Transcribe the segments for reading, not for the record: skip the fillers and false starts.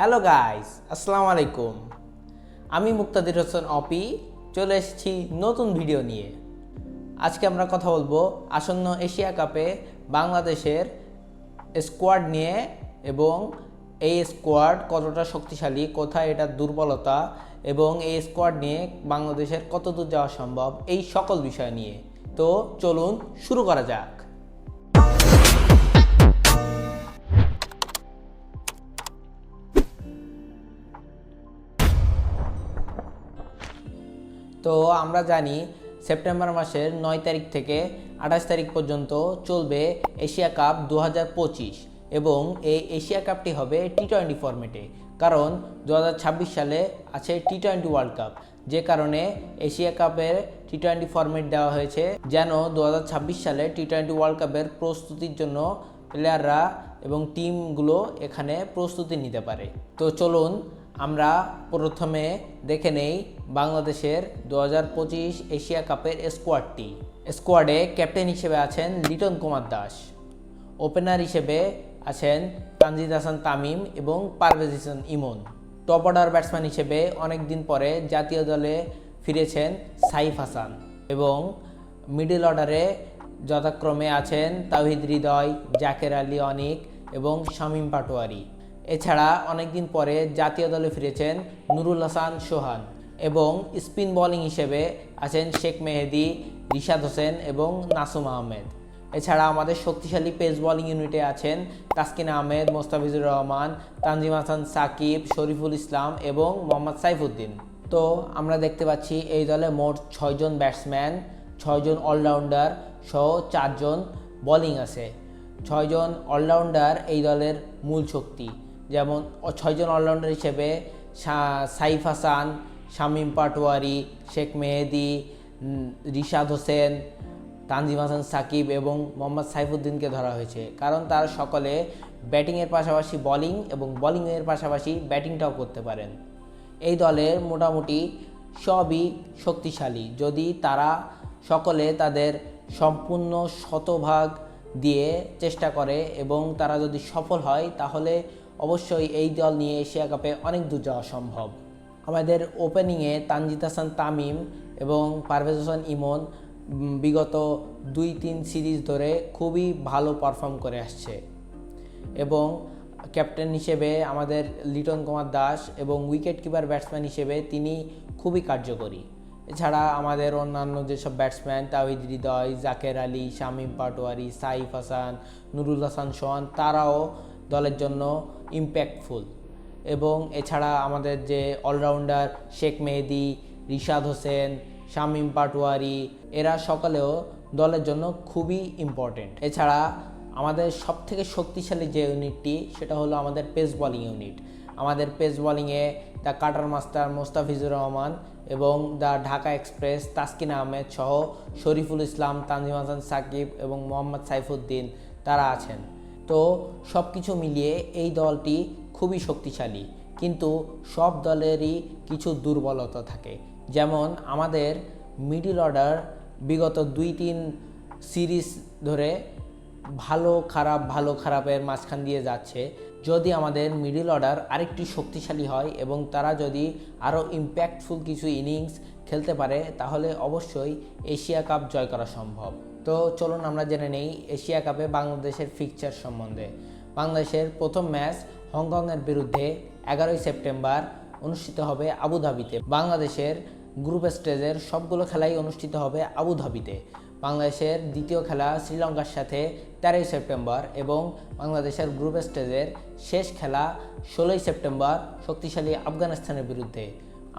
Hello guys, আসসালামু আলাইকুম। আমি মুক্তাদির হোসেন অপি চলে এসেছি নতুন ভিডিও নিয়ে। আজকে আমরা কথা বলবো আসন্ন এশিয়া কাপে বাংলাদেশের স্কোয়াড নিয়ে এবং এই স্কোয়াড কতটা শক্তিশালী, কোথায় এটার দুর্বলতা এবং এই স্কোয়াড নিয়ে বাংলাদেশের কতদূর যাওয়া সম্ভব, এই সকল বিষয় নিয়ে। তো চলুন শুরু করা যাক। তো আমরা জানি সেপ্টেম্বর মাসের 9 তারিখ থেকে 28 তারিখ পর্যন্ত চলবে এশিয়া কাপ 2025 এবং এই এশিয়া কাপটি হবে টি-20 ফরম্যাটে, কারণ 2026 সালে আছে টি-20 ওয়ার্ল্ড কাপ, যে কারণে এশিয়া কাপের টি-20 ফরম্যাট দেওয়া হয়েছে যেন 2026 সালে টি-20 ওয়ার্ল্ড কাপের প্রস্তুতির জন্য প্লেয়াররা এবং টিমগুলো এখানে প্রস্তুতি নিতে পারে। তো চলুন আমরা প্রথমে দেখে নেই বাংলাদেশের 2025 এশিয়া কাপের স্কোয়াডটি। স্কোয়াডে ক্যাপ্টেন হিসেবে আছেন লিটন কুমার দাস, ওপেনার হিসেবে আছেন তানজিদ হাসান তামিম এবং Parvez Hossain Emon, top order batsman হিসেবে অনেক দিন পরে জাতীয় দলে ফিরেছেন সাইফ হাসান এবং মিডল অর্ডারে যথাক্রমে আছেন তাওহিদ হৃদয়, জাকের আলী অনিক এবং শামীম পাটোয়ারি। এছাড়া অনেকদিন পরে জাতীয় দলে ফিরেছেন নুরুল হাসান সোহান এবং স্পিন বোলিং হিসেবে আছেন শেখ মেহেদি, রিশাদ হোসেন এবং নাসুম আহমেদ। এছাড়া আমাদের শক্তিশালী পেস বোলিং ইউনিটে আছেন তাসকিন আহমেদ, মোস্তাফিজুর রহমান, তানজিম হাসান সাকিব, শরীফুল ইসলাম এবং মোহাম্মদ সাইফুদ্দিন। তো আমরা দেখতে পাচ্ছি এই দলে মোট 6 জন ব্যাটসম্যান, 6 জন অলরাউন্ডার সহ 4 জন বোলিং আছে। 6 জন অলরাউন্ডার এই দলের মূল শক্তি, যেমন 6 জন অলরাউন্ডার হিসেবে সাইফ হাসান, শামীম পাটোয়ারি, শেখ মেহেদি, রিশাদ হোসেন, তানজিম হাসান সাকিব এবং মোহাম্মদ সাইফুদ্দিনকে ধরা হয়েছে, কারণ তারা সকলে ব্যাটিংয়ের পাশাপাশি বোলিং এবং বোলিংয়ের পাশাপাশি ব্যাটিংটাও করতে পারেন। এই দলের মোটামুটি সবই শক্তিশালী, যদি তারা সকলে তাদের সম্পূর্ণ শতভাগ দিয়ে চেষ্টা করে এবং তারা যদি সফল হয় তাহলে অবশ্যই এই দল নিয়ে এশিয়া কাপে অনেক দূর যাওয়া সম্ভব। আমাদের ওপেনিংয়ে তানজিদ হাসান তামিম এবং পারভেজ হোসেন ইমন বিগত 2-3 সিরিজ ধরে খুবই ভালো পারফর্ম করে আসছে এবং ক্যাপ্টেন হিসেবে আমাদের লিটন কুমার দাস এবং উইকেট কিপার ব্যাটসম্যান হিসেবে তিনি খুবই কার্যকরী। এছাড়া আমাদের অন্যান্য যেসব ব্যাটসম্যান তাওহিদ হৃদয়, জাকের আলী, শামীম পাটোয়ারি, সাইফ হাসান, নুরুল হাসান সোহান, তারাও দলের জন্য ইম্প্যাক্টফুল। এবং এছাড়া আমাদের যে অলরাউন্ডার শেখ মেহেদি, রিশাদ হোসেন, শামীম পাটোয়ারি, এরা সকলেও দলের জন্য খুবই ইম্পর্টেন্ট। এছাড়া আমাদের সবথেকে শক্তিশালী যে ইউনিটটি সেটা হলো আমাদের পেস বোলিং ইউনিট। আমাদের পেস বোলিংয়ে the cutter master Mustafizur Rahman এবং দ্য ঢাকা এক্সপ্রেস তাসকিন আহমেদ সহ শরীফুল ইসলাম, তানজিম হাসান সাকিব এবং মোহাম্মদ সাইফুদ্দিন তারা আছেন। তো সব কিছু মিলিয়ে এই দলটি খুবই শক্তিশালী, কিন্তু সব দলেরই কিছু দুর্বলতা থাকে। যেমন আমাদের মিডল অর্ডার বিগত 2-3 সিরিজ ধরে ভালো খারাপের মাঝখান দিয়ে যাচ্ছে। যদি আমাদের মিডল অর্ডার আরেকটু শক্তিশালী হয় এবং তারা যদি আরও ইম্প্যাক্টফুল কিছু ইনিংস খেলতে পারে তাহলে অবশ্যই এশিয়া কাপ জয় করা সম্ভব। তো চলুন আমরা জেনে নেই এশিয়া কাপে বাংলাদেশের ফিকচার সম্বন্ধে। বাংলাদেশের প্রথম ম্যাচ হংকংয়ের বিরুদ্ধে 11 সেপ্টেম্বর অনুষ্ঠিত হবে আবুধাবিতে। বাংলাদেশের গ্রুপ স্টেজের সবগুলো খেলাই অনুষ্ঠিত হবে আবুধাবিতে। বাংলাদেশের দ্বিতীয় খেলা শ্রীলঙ্কার সাথে 13 সেপ্টেম্বর এবং বাংলাদেশের গ্রুপ স্টেজের শেষ খেলা 16 সেপ্টেম্বর শক্তিশালী আফগানিস্তানের বিরুদ্ধে।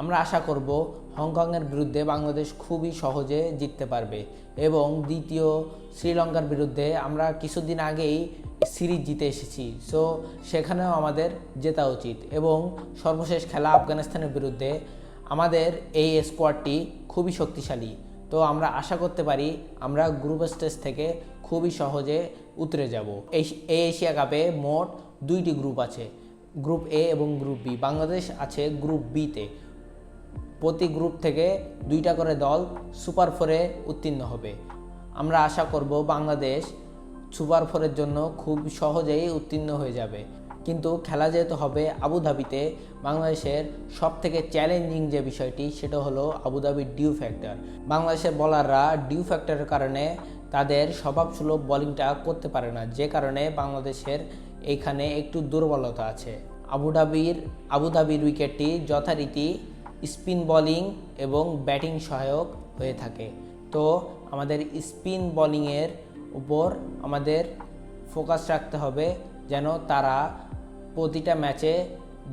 আমরা আশা করব হংকংয়ের বিরুদ্ধে বাংলাদেশ খুবই সহজে জিততে পারবে এবং দ্বিতীয় শ্রীলঙ্কার বিরুদ্ধে আমরা কিছুদিন আগেই সিরিজ জিতে এসেছি, সো সেখানেও আমাদের জেতা উচিত। এবং সর্বশেষ খেলা আফগানিস্তানের বিরুদ্ধে আমাদের এই স্কোয়াডটি খুবই শক্তিশালী। তো আমরা আশা করতে পারি আমরা গ্রুপ স্টেজ থেকে খুবই সহজে উতরে যাব। এই এশিয়া কাপে মোট 2টি গ্রুপ আছে, গ্রুপ এ এবং গ্রুপ বি। বাংলাদেশ আছে গ্রুপ বিতে। প্রতি গ্রুপ থেকে 2টা করে দল সুপার 4-এ উত্তীর্ণ হবে। আমরা আশা করব বাংলাদেশ সুপার 4-এর জন্য খুব সহজেই উত্তীর্ণ হয়ে যাবে। কিন্তু খেলা যেহেতু হবে আবুধাবিতে, বাংলাদেশের সবথেকে চ্যালেঞ্জিং যে বিষয়টি সেটা হলো আবুধাবির ডিউ ফ্যাক্টর। বাংলাদেশের বলাররা ডিউ ফ্যাক্টরের কারণে তাদের স্বভাবসুলভ বোলিংটা করতে পারে না, যে কারণে বাংলাদেশের এইখানে একটু দুর্বলতা আছে। আবুধাবির উইকেটটি যথারীতি স্পিন বোলিং এবং ব্যাটিং সহায়ক হয়ে থাকে। তো আমাদের স্পিন বোলিংয়ের উপর আমাদের ফোকাস রাখতে হবে, যেন তারা প্রতিটা ম্যাচে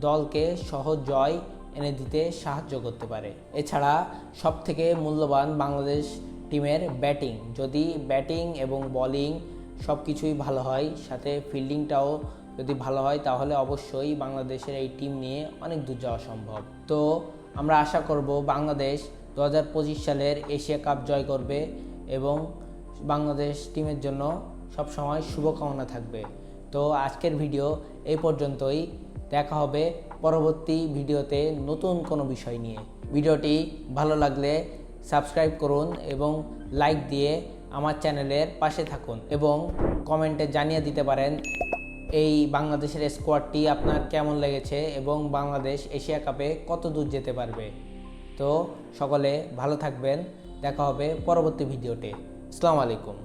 দলকে সহজ জয় এনে দিতে সাহায্য করতে পারে। এছাড়া সবথেকে মূল্যবান বাংলাদেশ টিমের ব্যাটিং। যদি ব্যাটিং এবং বোলিং সব কিছুই ভালো হয়, সাথে ফিল্ডিংটাও যদি ভালো হয়, তাহলে অবশ্যই বাংলাদেশের এই টিম নিয়ে অনেক দূর যাওয়া সম্ভব। তো আমরা আশা করব বাংলাদেশ 2025 সালের এশিয়া কাপ জয় করবে এবং বাংলাদেশ টিমের জন্য সবসময় শুভকামনা থাকবে। তো আজকের ভিডিও এই পর্যন্তই। দেখা হবে পরবর্তী ভিডিওতে নতুন কোনো বিষয় নিয়ে। ভিডিওটি ভালো লাগলে সাবস্ক্রাইব করুন এবং লাইক দিয়ে আমার চ্যানেলের পাশে থাকুন, এবং কমেন্টে জানিয়ে দিতে পারেন এই বাংলাদেশের স্কোয়াডটি আপনার কেমন লেগেছে এবং বাংলাদেশ এশিয়া কাপে কত দূর যেতে পারবে। তো সকলে ভালো থাকবেন, দেখা হবে পরবর্তী ভিডিওতে। আসসালামু আলাইকুম।